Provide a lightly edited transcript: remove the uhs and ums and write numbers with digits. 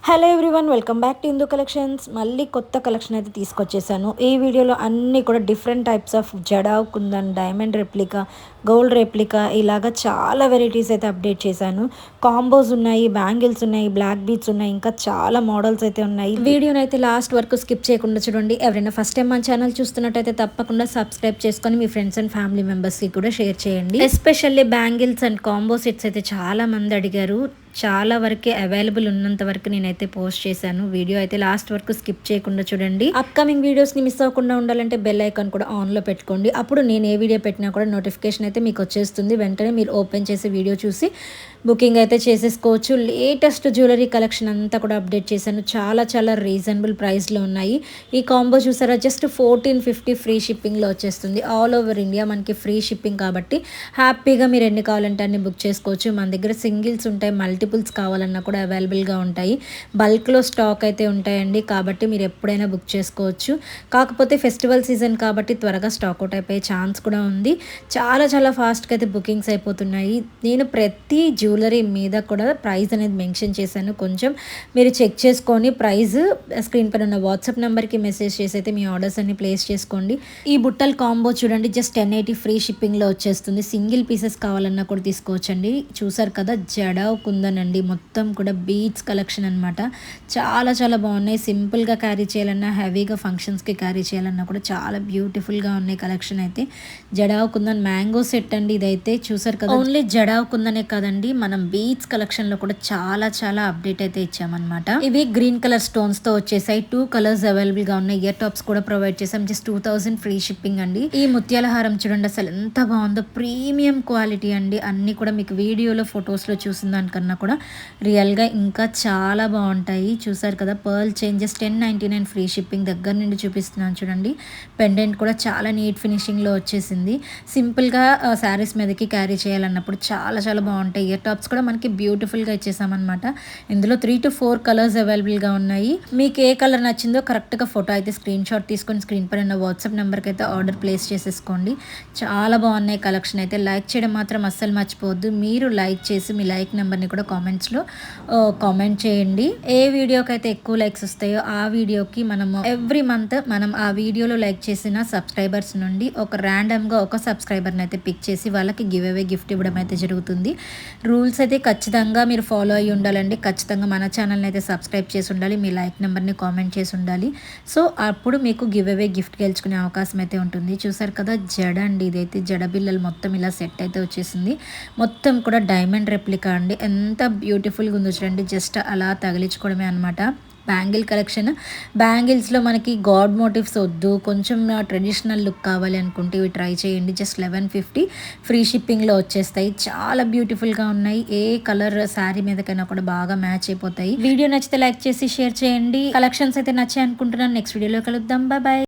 Hello everyone, welcome back to Hindu collections. మళ్ళీ కొత్త collection అయితే తీసుకొచ్చేసాను. ఈ వీడియోలో అన్నీ కూడా different types of jadau kundan, diamond replica, gold replica ఇలాగా చాలా వెరైటీస్ అయితే అప్డేట్ చేశాను. కాంబోస్ ఉన్నాయి, బ్యాంగిల్స్ ఉన్నాయి, బ్లాక్ బీట్స్ ఉన్నాయి, ఇంకా చాలా మోడల్స్ అయితే ఉన్నాయి. వీడియోని అయితే లాస్ట్ వరకు స్కిప్ చేయకుండా చూడండి. ఎవరైనా ఫస్ట్ టైం మన ఛానల్ చూస్తున్నట్టయితే తప్పకుండా సబ్స్క్రైబ్ చేసుకొని మీ ఫ్రెండ్స్ అండ్ ఫ్యామిలీ మెంబర్స్కి కూడా షేర్ చేయండి. Especially bangles and combo sets అయితే చాలా మంది అడిగారు. చాలా వరకే అవైలబుల్ ఉన్నంత వరకు నేనైతే పోస్ట్ చేశాను. వీడియో అయితే లాస్ట్ వరకు స్కిప్ చేయకుండా చూడండి. అప్కమింగ్ వీడియోస్ని మిస్ అవ్వకుండా ఉండాలంటే బెల్ ఐకాన్ కూడా ఆన్లో పెట్టుకోండి. అప్పుడు నేను ఏ వీడియో పెట్టినా కూడా నోటిఫికేషన్ అయితే మీకు వచ్చేస్తుంది. వెంటనే మీరు ఓపెన్ చేసి వీడియో చూసి బుకింగ్ అయితే చేసేసుకోవచ్చు. లేటెస్ట్ జ్యువెలరీ కలెక్షన్ అంతా కూడా అప్డేట్ చేశాను. చాలా చాలా రీజనబుల్ ప్రైస్లో ఉన్నాయి. ఈ కాంబో చూసారా, జస్ట్ 1450 ఫ్రీ షిప్పింగ్లో వచ్చేస్తుంది. ఆల్ ఓవర్ ఇండియా మనకి ఫ్రీ షిప్పింగ్ కాబట్టి హ్యాపీగా మీరు ఎన్ని కావాలంటే అన్ని బుక్ చేసుకోవచ్చు. మన దగ్గర సింగిల్స్ ఉంటాయి, మల్టిపుల్స్ కావాలన్నా కూడా అవైలబుల్గా ఉంటాయి. బల్క్లో స్టాక్ అయితే ఉంటాయండి, కాబట్టి మీరు ఎప్పుడైనా బుక్ చేసుకోవచ్చు. కాకపోతే ఫెస్టివల్ సీజన్ కాబట్టి త్వరగా స్టాక్ అవుట్ అయిపోయే ఛాన్స్ కూడా ఉంది. చాలా చాలా ఫాస్ట్గా అయితే బుకింగ్స్ అయిపోతున్నాయి. నేను ప్రతి జ్యువెలరీ మీద కూడా ప్రైస్ అనేది మెన్షన్ చేశాను. కొంచెం మీరు చెక్ చేసుకొని ప్రైస్ స్క్రీన్ పైన ఉన్న వాట్సాప్ నెంబర్కి మెసేజ్ చేసి అయితే మీ ఆర్డర్స్ అన్ని ప్లేస్ చేసుకోండి. ఈ బుట్టల కాంబో చూడండి, జస్ట్ 1080 ఫ్రీ షిప్పింగ్లో వచ్చేస్తుంది. సింగిల్ పీసెస్ కావాలన్నా కూడా తీసుకోవచ్చండి. చూసారు కదా, జడావ్ కుందన్ అండి, మొత్తం కూడా బీట్స్ కలెక్షన్ అనమాట. చాలా చాలా బాగున్నాయి. సింపుల్గా క్యారీ చేయాలన్నా, హెవీగా ఫంక్షన్స్కి క్యారీ చేయాలన్నా కూడా చాలా బ్యూటిఫుల్గా ఉన్నాయి కలెక్షన్ అయితే. జడావ్ కుందన్ మ్యాంగో సెట్ అండి ఇదైతే. చూసారు కదా, ఓన్లీ జడావ్ కుందనే కాదండి, మనం బీట్స్ కలెక్షన్లో కూడా చాలా చాలా అప్డేట్ అయితే ఇచ్చామన్నమాట. ఇవి గ్రీన్ కలర్ స్టోన్స్తో వచ్చేసాయి. 2 కలర్స్ అవైలబుల్గా ఉన్నాయి. ఇయర్ టాప్స్ కూడా ప్రొవైడ్ చేసాం. జస్ట్ 2000 ఫ్రీ షిప్పింగ్ అండి. ఈ ముత్యాల హారం చూడండి, అసలు ఎంత బాగుందో. ప్రీమియం క్వాలిటీ అండి. అన్నీ కూడా మీకు వీడియోలో ఫొటోస్లో చూసిన దానికన్నా కూడా రియల్గా ఇంకా చాలా బాగుంటాయి. చూసారు కదా, pearl chain just 1099 free shipping. దగ్గర నుండి చూపిస్తున్నాను చూడండి. పెండెంట్ కూడా చాలా నీట్ ఫినిషింగ్లో వచ్చేసింది. సింపుల్గా శారీస్ మీదకి క్యారీ చేయాలన్నప్పుడు చాలా చాలా బాగుంటాయి. ఇయర్ టాప్స్ కూడా మనకి బ్యూటిఫుల్గా ఇచ్చేసామన్నమాట. ఇందులో 3 to 4 కలర్స్ అవైలబుల్గా ఉన్నాయి. మీకు ఏ కలర్ నచ్చిందో కరెక్ట్గా ఫోటో అయితే స్క్రీన్ షాట్ తీసుకొని స్క్రీన్ పైన ఉన్న వాట్సాప్ నెంబర్కి అయితే ఆర్డర్ ప్లేస్ చేసేసుకోండి. చాలా బాగున్నాయి కలెక్షన్ అయితే. లైక్ చేయడం మాత్రం అస్సలు మర్చిపోవద్దు. మీరు లైక్ చేసి మీ లైక్ నెంబర్ని కూడా కామెంట్స్లో కామెంట్ చేయండి. ఏ వీడియోకి అయితే ఎక్కువ లైక్స్ వస్తాయో ఆ వీడియోకి మనము ఎవ్రీ మంత్ మనం ఆ వీడియోలో లైక్ చేసిన సబ్స్క్రైబర్స్ నుండి ఒక ర్యాండమ్గా ఒక సబ్స్క్రైబర్ని అయితే పిక్ చేసి వాళ్ళకి గివ్ అవే గిఫ్ట్ ఇవ్వడం అయితే జరుగుతుంది. రూల్స్ అయితే ఖచ్చితంగా మీరు ఫాలో అయ్యి ఉండాలండి. ఖచ్చితంగా మన ఛానల్ని అయితే సబ్స్క్రైబ్ చేసి ఉండాలి. మీ లైక్ నెంబర్ని కామెంట్ చేసి ఉండాలి. సో అప్పుడు మీకు గివ్ అవే గిఫ్ట్ గెలుచుకునే అవకాశం అయితే ఉంటుంది. చూసారు కదా, జడ అండి ఇదైతే. జడ బిల్లలు మొత్తం ఇలా సెట్ అయితే వచ్చేసింది. మొత్తం కూడా డైమండ్ రెప్లికా అండి. ఎంత బ్యూటిఫుల్గా ఉందో చూడండి. జస్ట్ అలా తగిలించుకోవడమే అనమాట. Bangle collection. బ్యాంగిల్స్లో మనకి గాడ్ మోటివ్స్ వద్దు, కొంచెం ట్రెడిషనల్ లుక్ కావాలి అనుకుంటే ఇవి ట్రై చేయండి. జస్ట్ 1150 ఫ్రీ షిప్పింగ్లో వచ్చేస్తాయి. చాలా బ్యూటిఫుల్గా ఉన్నాయి. ఏ కలర్ శారీ మీదకైనా కూడా బాగా మ్యాచ్ అయిపోతాయి. వీడియో నచ్చితే లైక్ చేసి షేర్ చేయండి. కలెక్షన్స్ అయితే నచ్చాయి అనుకుంటున్నాను. నెక్స్ట్ వీడియోలో కలుద్దాం. Bye bye.